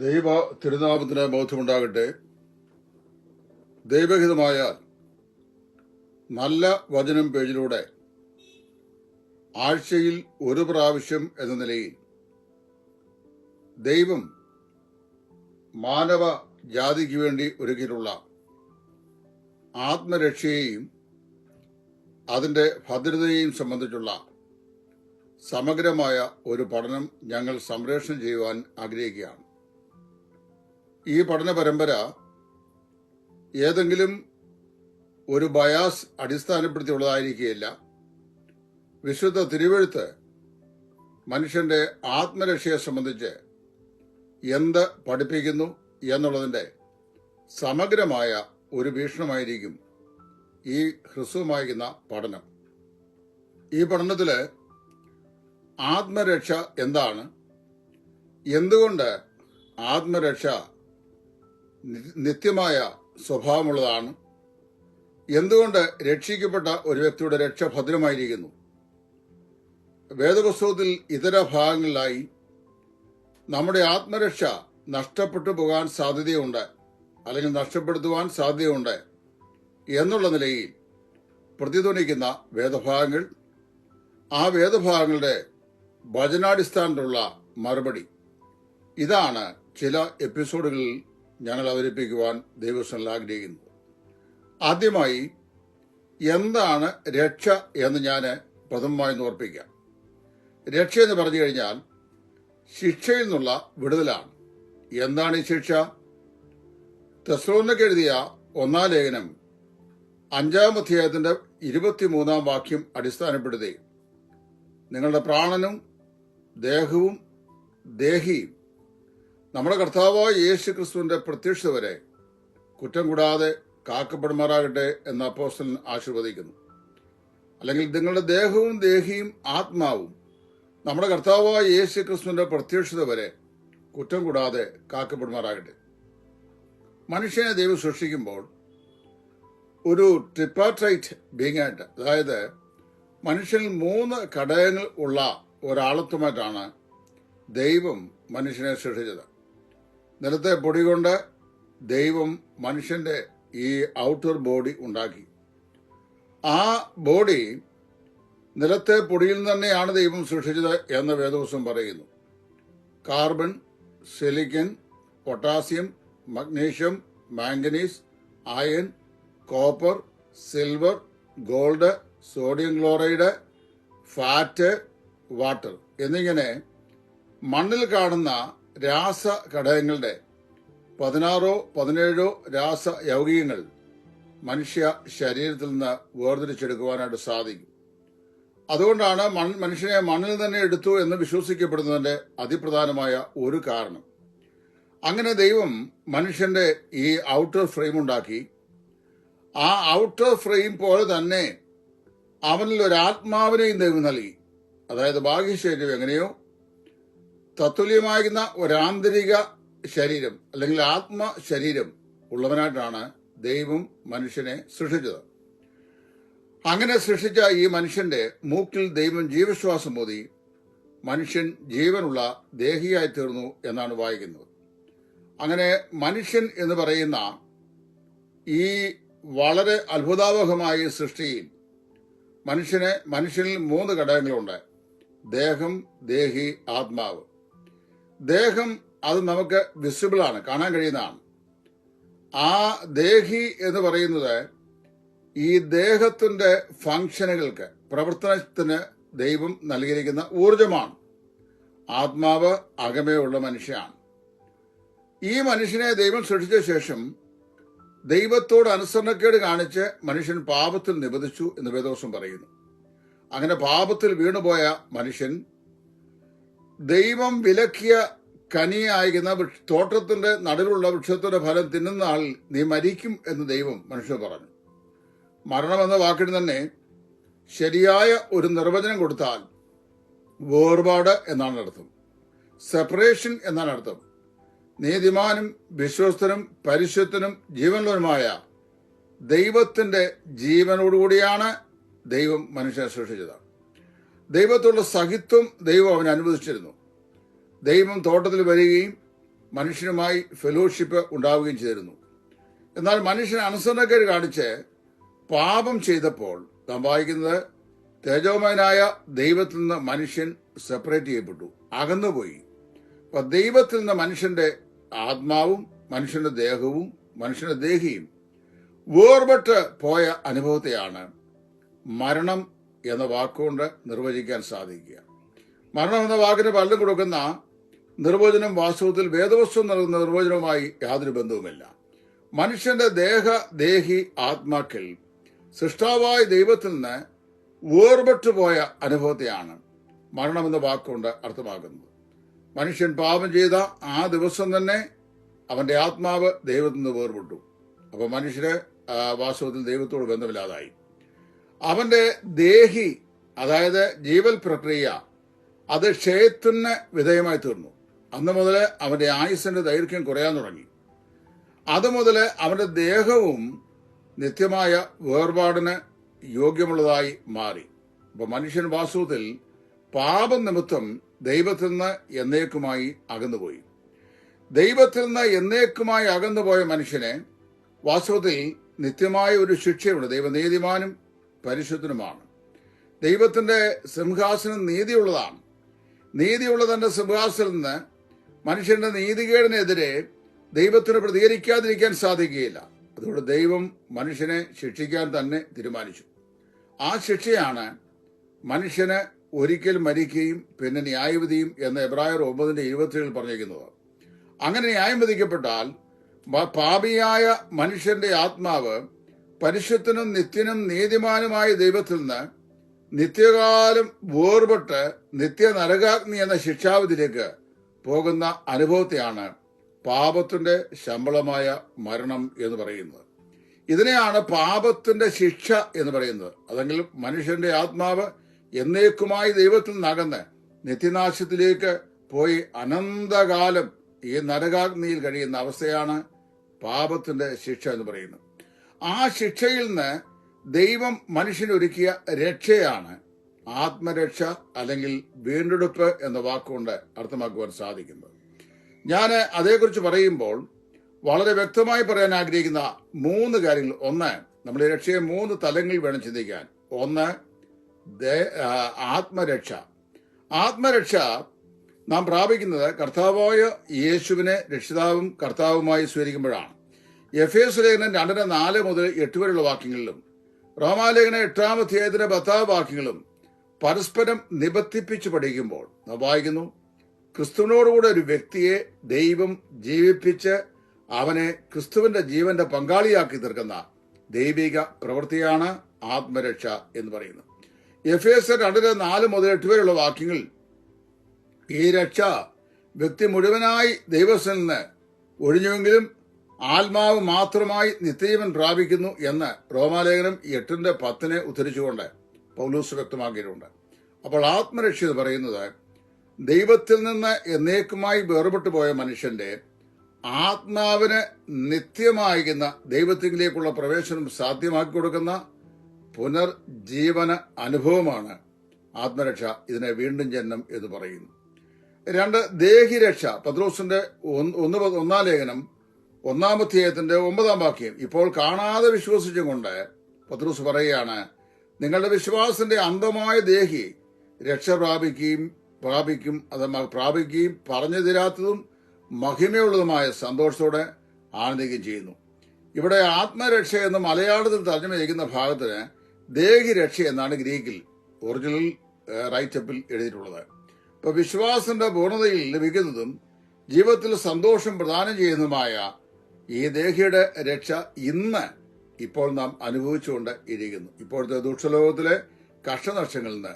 ദൈവ തിരുനാമത്തിന് ബോധ്യമുണ്ടാകട്ടെ. ദൈവഹിതമായാൽ നല്ല വചനം പേജിലൂടെ ആഴ്ചയിൽ ഒരു പ്രാവശ്യം എന്ന നിലയിൽ ദൈവം മാനവ ജാതിക്ക് വേണ്ടി ഒരുക്കിയിട്ടുള്ള ആത്മരക്ഷയെയും അതിൻ്റെ ഭദ്രതയെയും സംബന്ധിച്ചുള്ള സമഗ്രമായ ഒരു പഠനം ഞങ്ങൾ സംപ്രേഷണം ചെയ്യുവാൻ ആഗ്രഹിക്കുകയാണ്. ഈ പഠന പരമ്പര ഏതെങ്കിലും ഒരു ബയാസ് അടിസ്ഥാനപ്പെടുത്തിയുള്ളതായിരിക്കുകയില്ല. വിശുദ്ധ തിരുവെഴുത്ത് മനുഷ്യന്റെ ആത്മരക്ഷയെ സംബന്ധിച്ച് എന്ത് പഠിപ്പിക്കുന്നു എന്നുള്ളതിൻ്റെ സമഗ്രമായ ഒരു വീക്ഷണമായിരിക്കും ഈ ഹ്രസ്വമായിരിക്കുന്ന പഠനം. ഈ പഠനത്തിൽ ആത്മരക്ഷ എന്താണ്, എന്തുകൊണ്ട് ആത്മരക്ഷ നിത്യമായ സ്വഭാവമുള്ളതാണ്, എന്തുകൊണ്ട് രക്ഷിക്കപ്പെട്ട ഒരു വ്യക്തിയുടെ രക്ഷ ഭദ്രമായിരിക്കുന്നു, വേദപുസ്തകത്തിൽ ഇതര ഭാഗങ്ങളിലായി നമ്മുടെ ആത്മരക്ഷ നഷ്ടപ്പെട്ടു പോകാൻ സാധ്യതയുണ്ട് അല്ലെങ്കിൽ നഷ്ടപ്പെടുത്തുവാൻ സാധ്യതയുണ്ട് എന്നുള്ള നിലയിൽ പ്രതിധ്വനിക്കുന്ന വേദഭാഗങ്ങൾ, ആ വേദഭാഗങ്ങളുടെ വചനാടിസ്ഥാനത്തിലുള്ള മറുപടി, ഇതാണ് ചില എപ്പിസോഡുകളിൽ ഞങ്ങൾ അവതരിപ്പിക്കുവാൻ ദൈവസ്ഥനിൽ ആഗ്രഹിക്കുന്നത്. ആദ്യമായി എന്താണ് രക്ഷ എന്ന് ഞാൻ പ്രഥമമായി ഓർപ്പിക്കാം. രക്ഷ എന്ന് പറഞ്ഞു കഴിഞ്ഞാൽ ശിക്ഷയിൽ നിന്നുള്ള വിടുതലാണ്. എന്താണ് ഈ ശിക്ഷ? തെസ്സലോനിക്കർക്ക് എഴുതിയ 1-ാം ലേഖനം 5-ാം അധ്യായത്തിന്റെ 23-ാം വാക്യം അടിസ്ഥാനപ്പെടുത്തി നിങ്ങളുടെ പ്രാണനും ദേഹവും ദേഹിയും നമ്മുടെ കർത്താവായ യേശു ക്രിസ്തുവിന്റെ പ്രത്യക്ഷത വരെ കുറ്റം കൂടാതെ കാക്കപ്പെടുമാറാകട്ടെ എന്ന് അപ്പോസ്തലൻ ആശീർവദിക്കുന്നു. അല്ലെങ്കിൽ നിങ്ങളുടെ ദേഹവും ദേഹിയും ആത്മാവും നമ്മുടെ കർത്താവായ യേശു ക്രിസ്തുവിന്റെ പ്രത്യക്ഷത വരെ കുറ്റം കൂടാതെ കാക്കപ്പെടുമാറാകട്ടെ. മനുഷ്യനെ ദൈവം സൃഷ്ടിക്കുമ്പോൾ ഒരു ട്രിപ്പാട്രൈറ്റ് ബീങ് ആയിട്ട്, അതായത് മനുഷ്യനിൽ 3 ഘടകങ്ങൾ ഉള്ള ഒരാളത്വമായിട്ടാണ് ദൈവം മനുഷ്യനെ സൃഷ്ടിച്ചത്. നിലത്തെ പൊടി കൊണ്ട് ദൈവം മനുഷ്യന്റെ ഈ ഔട്ടർ ബോഡി ഉണ്ടാക്കി. ആ ബോഡി നിലത്തെ പൊടിയിൽ തന്നെയാണ് ദൈവം സൃഷ്ടിച്ചത് എന്ന് വേദപുസ്തകം പറയുന്നു. Carbon, silicon, potassium, magnesium, manganese, iron, copper, silver, gold, sodium chloride, fat, water എന്നിങ്ങനെ മണ്ണിൽ കാണുന്ന രാസഘടകങ്ങളുടെ 16-17 രാസയൗഗികങ്ങൾ മനുഷ്യ ശരീരത്തിൽ നിന്ന് വേർതിരിച്ചെടുക്കുവാനായിട്ട് സാധിക്കും. അതുകൊണ്ടാണ് മനുഷ്യനെ മണ്ണിൽ തന്നെ എടുത്തു എന്ന് വിശ്വസിക്കപ്പെടുന്നതിന്റെ അതിപ്രധാനമായ ഒരു കാരണം. അങ്ങനെ ദൈവം മനുഷ്യന്റെ ഈ ഔട്ടർ ഫ്രെയിം ഉണ്ടാക്കി. ആ ഔട്ടർ ഫ്രെയിം പോലെ തന്നെ അവനിൽ ഒരു ആത്മാവിനെയും ദൈവം നൽകി. അതായത് ബാഹ്യശരീരം എങ്ങനെയോ തത്തുല്യമാകുന്ന ഒരാന്തരിക ശരീരം അല്ലെങ്കിൽ ആത്മശരീരം ഉള്ളവനായിട്ടാണ് ദൈവം മനുഷ്യനെ സൃഷ്ടിച്ചത്. അങ്ങനെ സൃഷ്ടിച്ച ഈ മനുഷ്യന്റെ മൂക്കിൽ ദൈവം ജീവശ്വാസം മോദി മനുഷ്യൻ ജീവനുള്ള ദേഹിയായി തീർന്നു എന്നാണ് വായിക്കുന്നത്. അങ്ങനെ മനുഷ്യൻ എന്ന് പറയുന്ന ഈ വളരെ അത്ഭുതാവഹമായ സൃഷ്ടിയിൽ മനുഷ്യനിൽ 3 ഘടകങ്ങളുണ്ട്: ദേഹം, ദേഹി, ആത്മാവ്. ദേഹം അത് നമുക്ക് വിസിബിളാണ്, കാണാൻ കഴിയുന്നതാണ്. ആ ദേഹി എന്ന് പറയുന്നത് ഈ ദേഹത്തിന്റെ ഫംഗ്ഷനുകൾക്ക്, പ്രവർത്തനത്തിന് ദൈവം നൽകിയിരിക്കുന്ന ഊർജമാണ്. ആത്മാവ് അകമേ ഉള്ള മനുഷ്യനാണ്. ഈ മനുഷ്യനെ ദൈവം സൃഷ്ടിച്ച ശേഷം ദൈവത്തോട് അനുസരണക്കേട് കാണിച്ച് മനുഷ്യൻ പാപത്തിൽ നിബന്ധിച്ചു എന്ന് വേദപുസ്തകം പറയുന്നു. അങ്ങനെ പാപത്തിൽ വീണുപോയ മനുഷ്യൻ ദൈവം വിലക്കിയ കനിയായിരുന്ന തോട്ടത്തിന്റെ നടുവിലുള്ള വൃക്ഷത്തിന്റെ ഫലം തിന്നുന്ന ആൾ നീ മരിക്കും എന്ന് ദൈവം മനുഷ്യൻ പറഞ്ഞു. മരണമെന്ന വാക്കിന് തന്നെ ശരിയായ ഒരു നിർവചനം കൊടുത്താൽ വേർപാട് എന്നാണ് അർത്ഥം, സെപ്പറേഷൻ എന്നാണ് അർത്ഥം. നീതിമാനും വിശ്വസ്തനും പരിശുദ്ധനും ജീവനുള്ളവനുമായ ദൈവത്തിന്റെ ജീവനോടുകൂടിയാണ് ദൈവം മനുഷ്യനെ സൃഷ്ടിച്ചത്. ദൈവത്തോടുള്ള സഹിത്വം ദൈവം അവന് അനുവദിച്ചിരുന്നു. ദൈവം തോട്ടത്തിൽ വരികയും മനുഷ്യനുമായി ഫെലോഷിപ്പ് ഉണ്ടാവുകയും ചെയ്തിരുന്നു. എന്നാൽ മനുഷ്യൻ അനുസരണക്കേട് കാണിച്ച് പാപം ചെയ്തപ്പോൾ നാം വായിക്കുന്നത് തേജോമയനായ ദൈവത്തിൽ നിന്ന് മനുഷ്യൻ സെപ്പറേറ്റ് ചെയ്യപ്പെട്ടു, അകന്നുപോയി. അപ്പൊ ദൈവത്തിൽ നിന്ന് മനുഷ്യന്റെ ആത്മാവും മനുഷ്യന്റെ ദേഹവും മനുഷ്യന്റെ ദേഹിയും വേർപെട്ട് പോയ അനുഭവത്തെയാണ് മരണം എന്ന വാക്കുകൊണ്ട് നിർവചിക്കാൻ സാധിക്കുക. മരണം എന്ന വാക്കിന് പലരും കൊടുക്കുന്ന നിർവചനം വാസ്തവത്തിൽ വേദവസ്തു നൽകുന്ന നിർവചനവുമായി യാതൊരു ബന്ധവുമില്ല. മനുഷ്യന്റെ ദേഹി ആത്മാക്കൾ സൃഷ്ടാവായ ദൈവത്തിൽ നിന്ന് വേർപെട്ടു പോയ അനുഭവത്തെയാണ് മരണം എന്ന വാക്കുകൊണ്ട് അർത്ഥമാക്കുന്നത്. മനുഷ്യൻ പാപം ചെയ്ത ആ ദിവസം തന്നെ അവന്റെ ആത്മാവ് ദൈവത്തിൽ നിന്ന് വേർപെട്ടു. അപ്പൊ മനുഷ്യന് വാസ്തവത്തിൽ ദൈവത്തോട് ബന്ധമില്ലാതായി. അവന്റെ ദേഹി, അതായത് ജീവൽ പ്രക്രിയ, അത് ക്ഷയത്തിന് വിധേയമായി തീർന്നു. അന്ന് മുതൽ അവന്റെ ആയുസ്സിന്റെ ദൈർഘ്യം കുറയാൻ തുടങ്ങി. അതുമുതൽ അവന്റെ ദേഹവും നിത്യമായ വേർപാടിന് യോഗ്യമുള്ളതായി മാറി. അപ്പൊ മനുഷ്യൻ വാസ്തവത്തിൽ പാപം നിമിത്തം ദൈവത്തിൽ നിന്ന് എന്നേക്കുമായി അകന്നുപോയി. ദൈവത്തിൽ നിന്ന് എന്നേക്കുമായി അകന്നുപോയ മനുഷ്യനെ വാസ്തവത്തിൽ നിത്യമായ ഒരു ശിക്ഷയുണ്ട്. ദൈവം നീതിമാനും പരിശുദ്ധനുമാണ്. ദൈവത്തിന്റെ സിംഹാസനം നീതിയുള്ളതാണ്. നീതിയുള്ള തന്റെ സിംഹാസനത്തിൽ നിന്ന് മനുഷ്യന്റെ നീതികേടിനെതിരെ ദൈവത്തിന് പ്രതികരിക്കാതിരിക്കാൻ സാധിക്കുകയില്ല. അതുകൊണ്ട് ദൈവം മനുഷ്യനെ ശിക്ഷിക്കാൻ തന്നെ തീരുമാനിച്ചു. ആ ശിക്ഷയാണ് മനുഷ്യന് ഒരിക്കൽ മരിക്കുകയും പിന്നെ ന്യായവിധിയും എന്ന് എബ്രായർ 9:27 പറഞ്ഞിരിക്കുന്നത്. അങ്ങനെ ന്യായം വിധിക്കപ്പെട്ടാൽ പാപിയായ മനുഷ്യന്റെ ആത്മാവ് പരിശുദ്ധനും നിത്യനും നീതിമാനുമായ ദൈവത്തിൽ നിന്ന് നിത്യകാലം വേർപെട്ട് നിത്യ നരകാഗ്നി എന്ന ശിക്ഷാവിധിയിലേക്ക് പോകുന്ന അനുഭവത്തെയാണ് പാപത്തിന്റെ ശമ്പളമായ മരണം എന്ന് പറയുന്നത്. ഇതിനെയാണ് പാപത്തിന്റെ ശിക്ഷ എന്ന് പറയുന്നത്. അതെങ്കിൽ മനുഷ്യന്റെ ആത്മാവ് എന്നേക്കുമായി ദൈവത്തിൽ നിന്നകന്ന് നിത്യനാശത്തിലേക്ക് പോയി അനന്തകാലം ഈ നരകാഗ്നിയിൽ കഴിയുന്ന അവസ്ഥയാണ് പാപത്തിന്റെ ശിക്ഷ എന്ന് പറയുന്നത്. ആ ശിക്ഷയിൽ നിന്ന് ദൈവം മനുഷ്യനൊരുക്കിയ രക്ഷയാണ് ആത്മരക്ഷ അല്ലെങ്കിൽ വീണ്ടെടുപ്പ് എന്ന വാക്കുകൊണ്ട് അർത്ഥമാക്കുവാൻ സാധിക്കുന്നത്. ഞാൻ അതേക്കുറിച്ച് പറയുമ്പോൾ വളരെ വ്യക്തമായി പറയാൻ ആഗ്രഹിക്കുന്ന 3 കാര്യങ്ങൾ. ഒന്ന്, നമ്മൾ രക്ഷയെ 3 തലങ്ങളിൽ വേണം ചിന്തിക്കാൻ. ഒന്ന്, ആത്മരക്ഷ. ആത്മരക്ഷ നാം പ്രാപിക്കുന്നത് കർത്താവായ യേശുവിനെ രക്ഷിതാവും കർത്താവുമായി സ്വീകരിക്കുമ്പോഴാണ്. എഫേസ്യ ലേഖനം 2:4 മുതൽ 8 വരെയുള്ള വാക്യങ്ങളിലും റോമാലേഖനം 8-ാം അധ്യായത്തിന്റെ 10-ാം വാക്യങ്ങളും പരസ്പരം നിബന്ധിപ്പിച്ച് പഠിക്കുമ്പോൾ നാം വായിക്കുന്നു, ക്രിസ്തുവിനോടുകൂടെ ഒരു വ്യക്തിയെ ദൈവം ജീവിപ്പിച്ച് അവനെ ക്രിസ്തുവിന്റെ ജീവന്റെ പങ്കാളിയാക്കി തീർക്കുന്ന ദൈവിക പ്രവൃത്തിയാണ് ആത്മരക്ഷ എന്ന് പറയുന്നത്. എഫേസ്യർ 2:4 മുതൽ 8 വരെയുള്ള വാക്യങ്ങൾ ഈ രക്ഷ വ്യക്തി മുഴുവനായി ദൈവത്തിൽ നിന്ന് ഒഴിഞ്ഞുവെങ്കിലും ആത്മാവ് മാത്രമായി നിത്യജീവൻ പ്രാപിക്കുന്നു എന്ന് റോമാലേഖനം 8:10 ഉദ്ധരിച്ചുകൊണ്ട് പൗലോസ് വ്യക്തമാക്കിയിട്ടുണ്ട്. അപ്പോൾ ആത്മരക്ഷ എന്ന് പറയുന്നത് ദൈവത്തിൽ നിന്ന് എന്നേക്കുമായി വേർപെട്ടു പോയ മനുഷ്യന്റെ ആത്മാവിന് നിത്യമായിരിക്കുന്ന ദൈവത്തിലേക്കുള്ള പ്രവേശനം സാധ്യമാക്കി കൊടുക്കുന്ന പുനർജീവന അനുഭവമാണ് ആത്മരക്ഷ. ഇതിനെ വീണ്ടും ജന്മം എന്ന് പറയുന്നു. 2, ദേഹിരക്ഷ. പത്രോസിന്റെ 1-ാം ലേഖനം 1-ാം അധ്യായത്തിന്റെ 9-ാം വാക്യം. ഇപ്പോൾ കാണാതെ വിശ്വസിച്ചും കൊണ്ട് പത്രോസ് പറയുകയാണ്, നിങ്ങളുടെ വിശ്വാസത്തിന്റെ അന്ധമായ ദേഹി രക്ഷ പ്രാപിക്കും പറഞ്ഞു തരാത്തതും മഹിമയുള്ളതുമായ സന്തോഷത്തോടെ ആനന്ദിക്കുകയും ചെയ്യുന്നു. ഇവിടെ ആത്മരക്ഷ എന്ന് മലയാളത്തിൽ തർജ്ജമ ചെയ്യുന്ന ഭാഗത്തിന് ദേഹിരക്ഷ എന്നാണ് ഗ്രീക്കിൽ ഒറിജിനൽ റൈറ്റപ്പിൽ എഴുതിയിട്ടുള്ളത്. ഇപ്പൊ വിശ്വാസത്തിന്റെ പൂർണ്ണതയിൽ ലഭിക്കുന്നതും ജീവിതത്തിൽ സന്തോഷം പ്രദാനം ചെയ്യുന്നതുമായ ഈ ദേഹിയുടെ രക്ഷ ഇപ്പോൾ നാം അനുഭവിച്ചുകൊണ്ട് ഇരിക്കുന്നു. ഇപ്പോഴത്തെ ദുഷ്ടലോകത്തിലെ കഷ്ടനഷ്ടങ്ങളിൽ നിന്ന്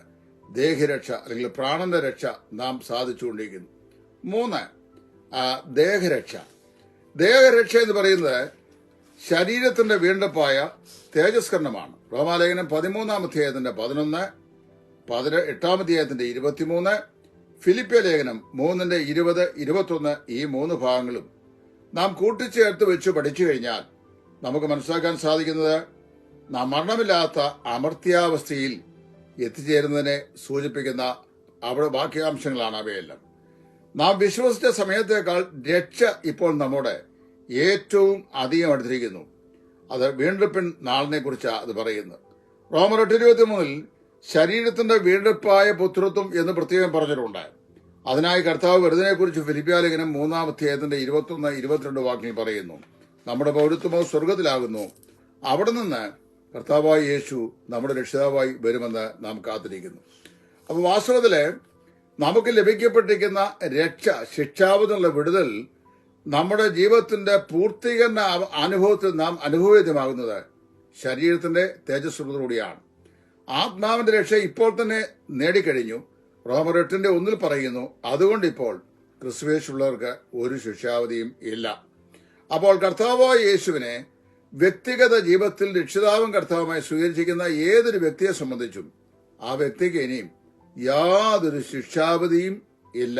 ദേഹരക്ഷ അല്ലെങ്കിൽ പ്രാണന്റെ രക്ഷ നാം സാധിച്ചുകൊണ്ടിരിക്കുന്നു. 3, ദേഹരക്ഷ. ദേഹരക്ഷ എന്ന് പറയുന്നത് ശരീരത്തിന്റെ വീണ്ടെടുപ്പായ തേജസ്കരണമാണ്. റോമാലേഖനം 13-ാം അധ്യായത്തിന്റെ 11, 8-ാം അധ്യായത്തിന്റെ 23, ഫിലിപ്പിയ ലേഖനം 3:20, 21 ഈ 3 ഭാഗങ്ങളും നാം കൂട്ടിച്ചേർത്ത് വെച്ച് പഠിച്ചു കഴിഞ്ഞാൽ നമുക്ക് മനസ്സിലാക്കാൻ സാധിക്കുന്നത് നാം മരണമില്ലാത്ത അമർത്യാവസ്ഥയിൽ എത്തിച്ചേരുന്നതിനെ സൂചിപ്പിക്കുന്ന അവിടെ വാക്യാംശങ്ങളാണ് അവയെല്ലാം. നാം വിശ്വസിച്ച സമയത്തേക്കാൾ രക്ഷ ഇപ്പോൾ നമ്മുടെ ഏറ്റവും അധികം അടുത്തിരിക്കുന്നു. അത് വീണ്ടെടുപ്പിൻ നാളിനെ കുറിച്ചാണ് അത് പറയുന്നത്. റോമർ 8:23 ശരീരത്തിന്റെ വീണ്ടെടുപ്പായ പുത്രത്വം എന്ന് പ്രത്യേകം പറഞ്ഞിട്ടുണ്ട്. അതിനായി കർത്താവ് വെറുതിനെ കുറിച്ച് ഫിലിപ്പിയ ലേഖനം 3-ാം അധ്യായത്തിന്റെ 21-22 വാക്യങ്ങൾ പറയുന്നു. നമ്മുടെ പൗരത്വമോ സ്വർഗത്തിലാകുന്നു. അവിടെ നിന്ന് കർത്താവായ യേശു നമ്മുടെ രക്ഷിതാവായി വരുമെന്ന് നാം കാത്തിരിക്കുന്നു. അപ്പൊ വാസ്തവത്തില് നമുക്ക് ലഭിക്കപ്പെട്ടിരിക്കുന്ന രക്ഷ, ശിക്ഷാവിനുള്ള വിടുതൽ നമ്മുടെ ജീവിതത്തിന്റെ പൂർത്തീകരണ അനുഭവത്തിൽ നാം അനുഭവവേദ്യമാകുന്നത് ശരീരത്തിന്റെ തേജസ്സുകൂടിയാണ്. ആത്മാവിന്റെ രക്ഷ ഇപ്പോൾ തന്നെ നേടിക്കഴിഞ്ഞു. റോമർ 8:1 പറയുന്നു, അതുകൊണ്ട് ഇപ്പോൾ ക്രിസ്തുവേശുള്ളവർക്ക് ഒരു ശിക്ഷാവധിയും ഇല്ല. അപ്പോൾ കർത്താവായ യേശുവിനെ വ്യക്തിഗത ജീവിതത്തിൽ രക്ഷിതാവും കർത്താവുമായി സ്വീകരിച്ചിരിക്കുന്ന ഏതൊരു വ്യക്തിയെ സംബന്ധിച്ചും ആ വ്യക്തിക്ക് ഇനിയും യാതൊരു ശിക്ഷാവധിയും ഇല്ല.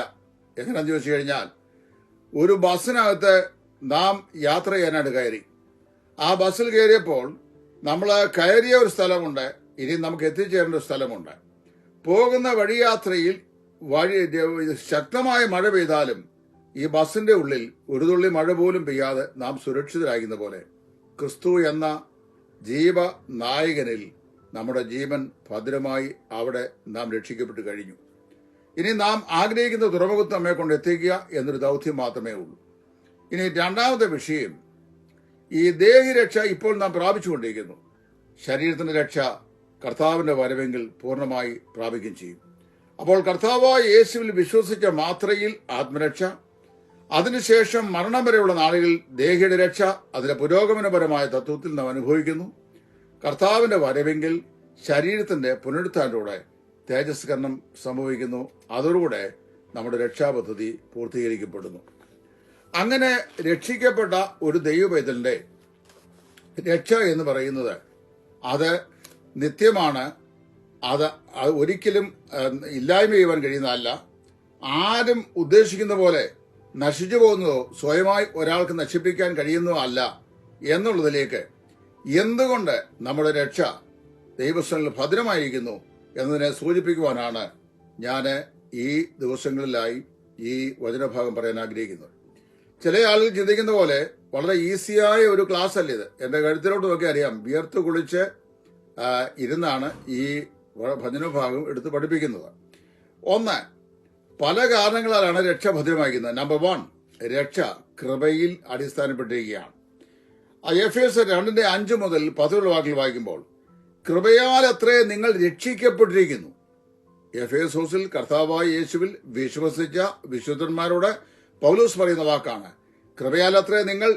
എങ്ങനെയാണെന്ന് ചോദിച്ചു കഴിഞ്ഞാൽ, ഒരു ബസ്സിനകത്ത് നാം യാത്ര ചെയ്യാനായിട്ട് കയറി. ആ ബസ്സിൽ കയറിയപ്പോൾ നമ്മൾ കയറിയ ഒരു സ്ഥലമുണ്ട്, ഇനി നമുക്ക് എത്തിച്ചേരേണ്ട ഒരു സ്ഥലമുണ്ട്. പോകുന്ന വഴിയാത്രയിൽ ശക്തമായ മഴ പെയ്താലും ഈ ബസ്സിന്റെ ഉള്ളിൽ ഒരു തുള്ളി മഴ പോലും പെയ്യാതെ നാം സുരക്ഷിതരാകുന്ന പോലെ ക്രിസ്തു എന്ന ജീവനായകനിൽ നമ്മുടെ ജീവൻ ഭദ്രമായി അവിടെ നാം രക്ഷിക്കപ്പെട്ട് കഴിഞ്ഞു. ഇനി നാം ആഗ്രഹിക്കുന്ന തുറമുഖത്ത് നമ്മെ കൊണ്ട് എത്തിക്കുക എന്നൊരു ദൗത്യം മാത്രമേ ഉള്ളൂ. ഇനി രണ്ടാമത്തെ വിഷയം, ഈ ദേഹിരക്ഷ ഇപ്പോൾ നാം പ്രാപിച്ചുകൊണ്ടിരിക്കുന്നു. ശരീരത്തിന്റെ രക്ഷ കർത്താവിന്റെ വരവെങ്കിൽ പൂർണ്ണമായി പ്രാപിക്കുകയും ചെയ്യും. അപ്പോൾ കർത്താവായ യേശുവിൽ വിശ്വസിച്ച മാത്രയിൽ ആത്മരക്ഷ, അതിനുശേഷം മരണം വരെയുള്ള നാളുകളിൽ ദേഹിയുടെ രക്ഷ, അതിന്റെ പുരോഗമനപരമായ തത്വത്തിൽ നാം അനുഭവിക്കുന്നു. കർത്താവിന്റെ വരവെങ്കിൽ ശരീരത്തിന്റെ പുനരുത്ഥാനത്തോടെ തേജസ്കരണം സംഭവിക്കുന്നു. അതോടുകൂടെ നമ്മുടെ രക്ഷാപദ്ധതി പൂർത്തീകരിക്കപ്പെടുന്നു. അങ്ങനെ രക്ഷിക്കപ്പെട്ട ഒരു ദൈവപൈതലിന്റെ രക്ഷ എന്ന് പറയുന്നത് അത് നിത്യമാണ്. അത് ഒരിക്കലും ഇല്ലായ്മ ചെയ്യുവാൻ കഴിയുന്നതല്ല. ആരും ഉദ്ദേശിക്കുന്ന പോലെ നശിച്ചു പോകുന്നതോ സ്വയമായി ഒരാൾക്ക് നശിപ്പിക്കാൻ കഴിയുന്നതോ അല്ല എന്നുള്ളതിലേക്ക് എന്തുകൊണ്ട് നമ്മുടെ രക്ഷ ദൈവസ്ഥനിൽ ഭദ്രമായിരിക്കുന്നു എന്നതിനെ സൂചിപ്പിക്കുവാനാണ് ഞാൻ ഈ ദിവസങ്ങളിലായി ഈ വചനഭാഗം പറയാൻ ആഗ്രഹിക്കുന്നത്. ചില ആളുകൾ ചിന്തിക്കുന്ന പോലെ വളരെ ഈസിയായ ഒരു ക്ലാസ് അല്ല ഇത്. എന്റെ കഴുത്തിലോട്ട് നോക്കി അറിയാം, വിയർത്ത് കുളിച്ച് ഇരുന്നാണ് ഈ ഭജനഭാഗം എടുത്ത് പഠിപ്പിക്കുന്നത്. ഒന്ന്, പല കാരണങ്ങളാലാണ് രക്ഷ ഭദ്രമായിരിക്കുന്നത്. നമ്പർ 1, രക്ഷ കൃപയിൽ അടിസ്ഥാനപ്പെട്ടിരിക്കുകയാണ്. എഫേസ്യർ 2:5 മുതൽ 10 വാക്യങ്ങൾ വായിക്കുമ്പോൾ, കൃപയാൽ അത്രേ നിങ്ങൾ രക്ഷിക്കപ്പെട്ടിരിക്കുന്നു. എഫേസോസിൽ കർത്താവായ യേശുവിൽ വിശ്വസിച്ച വിശുദ്ധന്മാരോട് പൗലോസ് പറയുന്ന വാക്കാണ്. കൃപയാൽ അത്രേ നിങ്ങൾ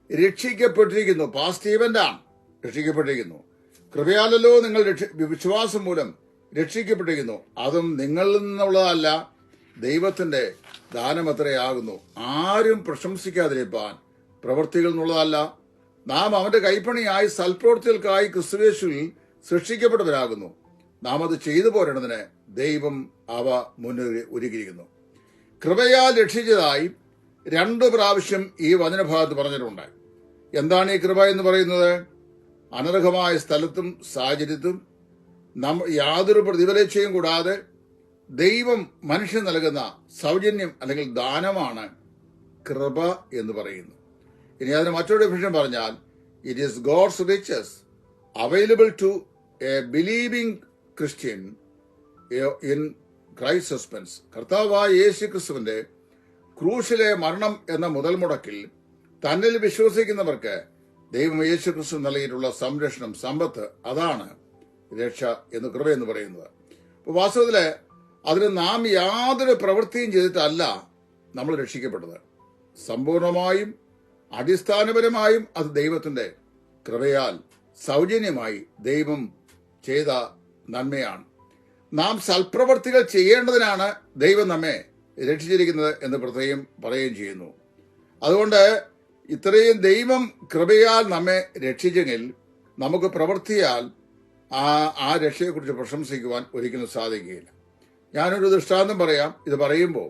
രക്ഷിക്കപ്പെട്ടിരിക്കുന്നു. പാസ്റ്റ് ഈവന്റാണ് രക്ഷിക്കപ്പെട്ടിരിക്കുന്നു. കൃപയാലല്ലോ നിങ്ങൾ വിശ്വാസം മൂലം രക്ഷിക്കപ്പെട്ടിരിക്കുന്നു. അതും നിങ്ങളിൽ നിന്നുള്ളതല്ല, ദൈവത്തിന്റെ ദാനമത്രയാകുന്നു. ആരും പ്രശംസിക്കാതിരിപ്പാൻ പ്രവൃത്തികൾ എന്നുള്ളതല്ല. നാം അവന്റെ കൈപ്പണിയായി സൽപ്രവൃത്തികൾക്കായി ക്രിസ്തുയേശുവിൽ സൃഷ്ടിക്കപ്പെട്ടവരാകുന്നു. നാം അത് ചെയ്തു പോരേണ്ടതിന് ദൈവം അവ ഒരുക്കിയിരിക്കുന്നു. കൃപയാൽ രക്ഷിച്ചതായി 2 പ്രാവശ്യം ഈ വചനഭാഗത്ത് പറഞ്ഞിട്ടുണ്ട്. എന്താണ് ഈ കൃപ എന്ന് പറയുന്നത്? അനർഹമായ സ്ഥലത്തും സാഹചര്യത്തും യാതൊരു പ്രതിഫലേച്ഛയും കൂടാതെ ദൈവം മനുഷ്യൻ നൽകുന്ന സൗജന്യം അല്ലെങ്കിൽ ദാനമാണ് കൃപ എന്ന് പറയുന്നു. ഇനി അതിന് മറ്റൊരു ഡെഫിനിഷൻ പറഞ്ഞാൽ, it is God's riches available to a believing Christian in Christ suspense. കർത്താവായ യേശു ക്രിസ്തുവിന്റെ ക്രൂശിലെ മരണം എന്ന മുതൽ മുടക്കിൽ തന്നിൽ വിശ്വസിക്കുന്നവർക്ക് ദൈവം യേശു ക്രിസ്തു നൽകിയിട്ടുള്ള സംരക്ഷണം, സമ്പത്ത്, അതാണ് രക്ഷ എന്ന് കൃപ എന്ന് പറയുന്നത്. അപ്പോൾ വാസ്തവത്തില് അതിന് നാം യാതൊരു പ്രവൃത്തിയും ചെയ്തിട്ടല്ല നമ്മൾ രക്ഷിക്കപ്പെട്ടത്. സമ്പൂർണമായും അടിസ്ഥാനപരമായും അത് ദൈവത്തിന്റെ കൃപയാൽ സൗജന്യമായി ദൈവം ചെയ്ത നന്മയാണ്. നാം സൽപ്രവർത്തികൾ ചെയ്യേണ്ടതിനാണ് ദൈവം നമ്മെ രക്ഷിച്ചിരിക്കുന്നത് എന്ന് പ്രത്യേകം പറയുകയും ചെയ്യുന്നു. അതുകൊണ്ട് ഇത്രയും ദൈവം കൃപയാൽ നമ്മെ രക്ഷിച്ചെങ്കിൽ നമുക്ക് പ്രവൃത്തിയാൽ ആ രക്ഷയെക്കുറിച്ച് പ്രശംസിക്കുവാൻ ഒരിക്കലും സാധിക്കുകയില്ല. ഞാനൊരു ദൃഷ്ടാന്തം പറയാം. ഇത് പറയുമ്പോൾ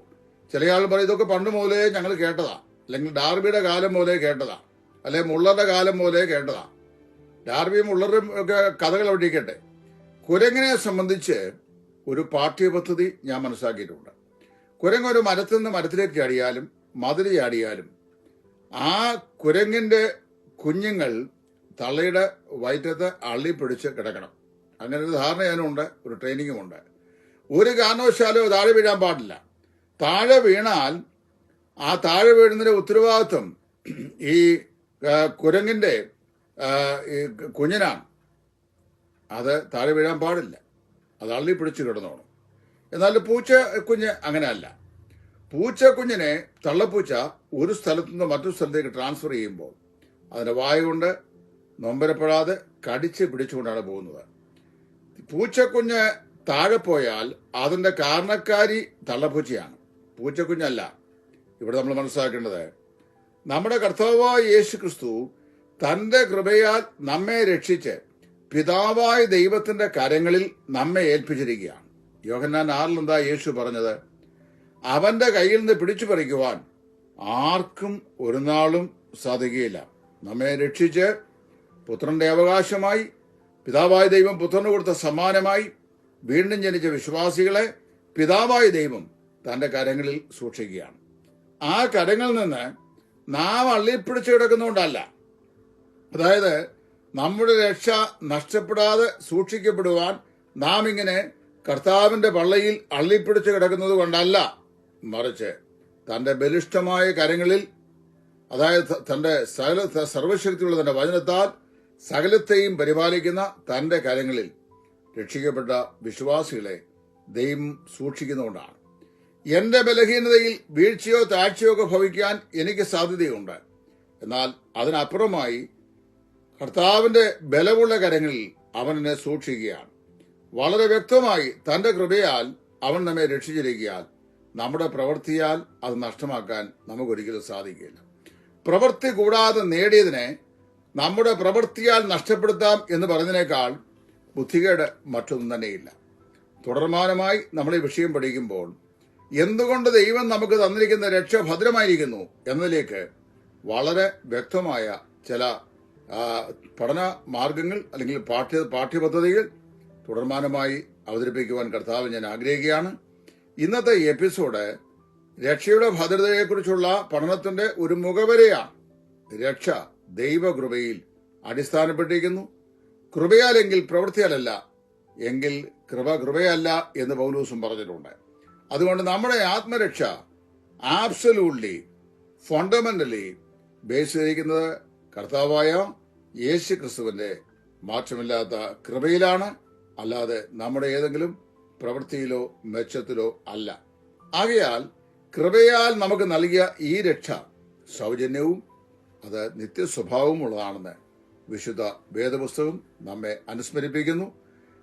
ചില ആൾ പറയും, ഇതൊക്കെ പണ്ട് മുതലേ ഞങ്ങൾ കേട്ടതാ, അല്ലെങ്കിൽ ഡാർബിയുടെ കാലം മുതലേ കേട്ടതാ, അല്ലെങ്കിൽ മുള്ളറുടെ കാലം മുതലേ കേട്ടതാ. ഡാർബിയും മുള്ളറും ഒക്കെ കഥകൾ ഒഴിക്കട്ടെ. കുരങ്ങിനെ സംബന്ധിച്ച് ഒരു പാഠ്യപദ്ധതി ഞാൻ മനസ്സിലാക്കിയിട്ടുണ്ട്. കുരങ്ങ് ഒരു മരത്തിൽ നിന്ന് മരത്തിലേക്ക് ചാടിയാലും മതിൽ ചാടിയാലും ആ കുരങ്ങിന്റെ കുഞ്ഞുങ്ങൾ തള്ളയുടെ വയറ്റത്ത് അള്ളിപ്പിടിച്ച് കിടക്കണം. അങ്ങനെ ഒരു ധാരണ ഞാനുണ്ട്, ഒരു ട്രെയിനിങ്ങും ഉണ്ട്. ഒരു കാരണവശാലും താഴെ വീഴാൻ പാടില്ല. താഴെ വീണാൽ ആ താഴെ വീഴുന്നതിന്റെ ഉത്തരവാദിത്വം ഈ കുരങ്ങിന്റെ ഈ കുഞ്ഞിനാണ്. അത് താഴെ വീഴാൻ പാടില്ല, അത് അള്ളിപ്പിടിച്ച് കിടന്നോണം. എന്നാൽ പൂച്ചക്കുഞ്ഞ് അങ്ങനെയല്ല. പൂച്ചക്കുഞ്ഞിനെ തള്ളപ്പൂച്ച ഒരു സ്ഥലത്തു നിന്ന് മറ്റൊരു സ്ഥലത്തേക്ക് ട്രാൻസ്ഫർ ചെയ്യുമ്പോൾ അതിന്റെ വായ കൊണ്ട് നൊമ്പരപ്പെടാതെ കടിച്ച് പിടിച്ചുകൊണ്ടാണ് പോകുന്നത്. പൂച്ചക്കുഞ്ഞ് താഴെ പോയാൽ അതിന്റെ കാരണക്കാരി തള്ളപ്പൂച്ചയാണ്, പൂച്ചക്കുഞ്ഞല്ല. ഇവിടെ നമ്മൾ മനസ്സിലാക്കേണ്ടത്, നമ്മുടെ കർത്താവായ യേശു ക്രിസ്തു തന്റെ കൃപയാൽ നമ്മെ രക്ഷിച്ച് പിതാവായ ദൈവത്തിന്റെ കരങ്ങളിൽ നമ്മെ ഏൽപ്പിച്ചിരിക്കുകയാണ്. യോഹന്നാൻ 6 എന്താ യേശു പറഞ്ഞത്? അവന്റെ കയ്യിൽ നിന്ന് പിടിച്ചു പറിക്കുവാൻ ആർക്കും ഒരു നാളും സാധിക്കുകയില്ല. നമ്മെ രക്ഷിച്ച് പുത്രന്റെ അവകാശമായി പിതാവായ ദൈവം പുത്രന് കൊടുത്ത സമ്മാനമായി വീണ്ടും ജനിച്ച വിശ്വാസികളെ പിതാവായ ദൈവം തന്റെ കരങ്ങളിൽ സൂക്ഷിക്കുകയാണ്. ആ കരങ്ങളിൽ നിന്ന് നാം അള്ളിപ്പിടിച്ചു കിടക്കുന്നുകൊണ്ടല്ല. അതായത് നമ്മുടെ രക്ഷ നഷ്ടപ്പെടാതെ സൂക്ഷിക്കപ്പെടുവാൻ നാം ഇങ്ങനെ കർത്താവിന്റെ പള്ളയിൽ അള്ളിപ്പിടിച്ചു കിടക്കുന്നത് കൊണ്ടല്ല, മറിച്ച് തന്റെ ബലിഷ്ഠമായ കരങ്ങളിൽ, അതായത് തന്റെ സർവശക്തിയുള്ള തന്റെ വചനത്താൽ സകലത്തെയും പരിപാലിക്കുന്ന തന്റെ കരങ്ങളിൽ രക്ഷിക്കപ്പെട്ട വിശ്വാസികളെ ദൈവം സൂക്ഷിക്കുന്നുകൊണ്ടാണ്. എന്റെ ബലഹീനതയിൽ വീഴ്ചയോ താഴ്ചയോ ഒക്കെ ഭവിക്കാൻ എനിക്ക് സാധ്യതയുണ്ട്. എന്നാൽ അതിനപ്പുറമായി കർത്താവിന്റെ ബലമുള്ള കരങ്ങളിൽ അവൻ എന്നെ സൂക്ഷിക്കുകയാണ്. വളരെ വ്യക്തമായി തന്റെ കൃപയാൽ അവൻ നമ്മെ രക്ഷിച്ചിരിക്കുകയാൽ നമ്മുടെ പ്രവൃത്തിയാൽ അത് നഷ്ടമാക്കാൻ നമുക്കൊരിക്കലും സാധിക്കില്ല. പ്രവൃത്തി കൂടാതെ നേടിയതിനെ നമ്മുടെ പ്രവൃത്തിയാൽ നഷ്ടപ്പെടുത്താം എന്ന് പറഞ്ഞതിനേക്കാൾ ബുദ്ധികേട് മറ്റൊന്നും തന്നെയില്ല. തുടർമാനമായി നമ്മൾ ഈ വിഷയം പഠിക്കുമ്പോൾ എന്തുകൊണ്ട് ദൈവം നമുക്ക് തന്നിരിക്കുന്ന രക്ഷ ഭദ്രമായിരിക്കുന്നു എന്നതിലേക്ക് വളരെ വ്യക്തമായ ചില പഠന മാർഗങ്ങൾ അല്ലെങ്കിൽ പാഠ്യപദ്ധതികൾ തുടർമാനമായി അവതരിപ്പിക്കുവാൻ കർത്താവ് ഞാൻ ആഗ്രഹിക്കുകയാണ്. ഇന്നത്തെ എപ്പിസോഡ് രക്ഷയുടെ ഭദ്രതയെക്കുറിച്ചുള്ള പഠനത്തിന്റെ ഒരു മുഖവരയാണ്. രക്ഷ ദൈവകൃപയിൽ അടിസ്ഥാനപ്പെട്ടിരിക്കുന്നു. കൃപയാലെങ്കിൽ പ്രവൃത്തിയാലല്ല, എങ്കിൽ കൃപയല്ല എന്ന് പൗലോസും പറഞ്ഞിട്ടുണ്ട്. അതുകൊണ്ട് നമ്മുടെ ആത്മരക്ഷ ആബ്സലൂട്ട്ലി ഫണ്ടമെന്റലി ബേസ് ചെയ്തിരിക്കുന്നത് കർത്താവായ യേശു ക്രിസ്തുവിന്റെ മാറ്റമില്ലാത്ത കൃപയിലാണ്, അല്ലാതെ നമ്മുടെ ഏതെങ്കിലും പ്രവൃത്തിയിലോ മെച്ചത്തിലോ അല്ല. ആകയാൽ കൃപയാൽ നമുക്ക് നൽകിയ ഈ രക്ഷ സൗജന്യവും അത് നിത്യസ്വഭാവമുള്ളതാണെന്ന് വിശുദ്ധ വേദപുസ്തകം നമ്മെ അനുസ്മരിപ്പിക്കുന്നു.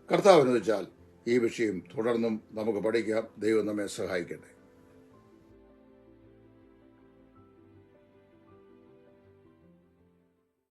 കർത്താവിന് വെച്ചാൽ ഈ വിഷയം തുടർന്നും നമുക്ക് പഠിക്കാം. ദൈവം നമ്മെ സഹായിക്കട്ടെ.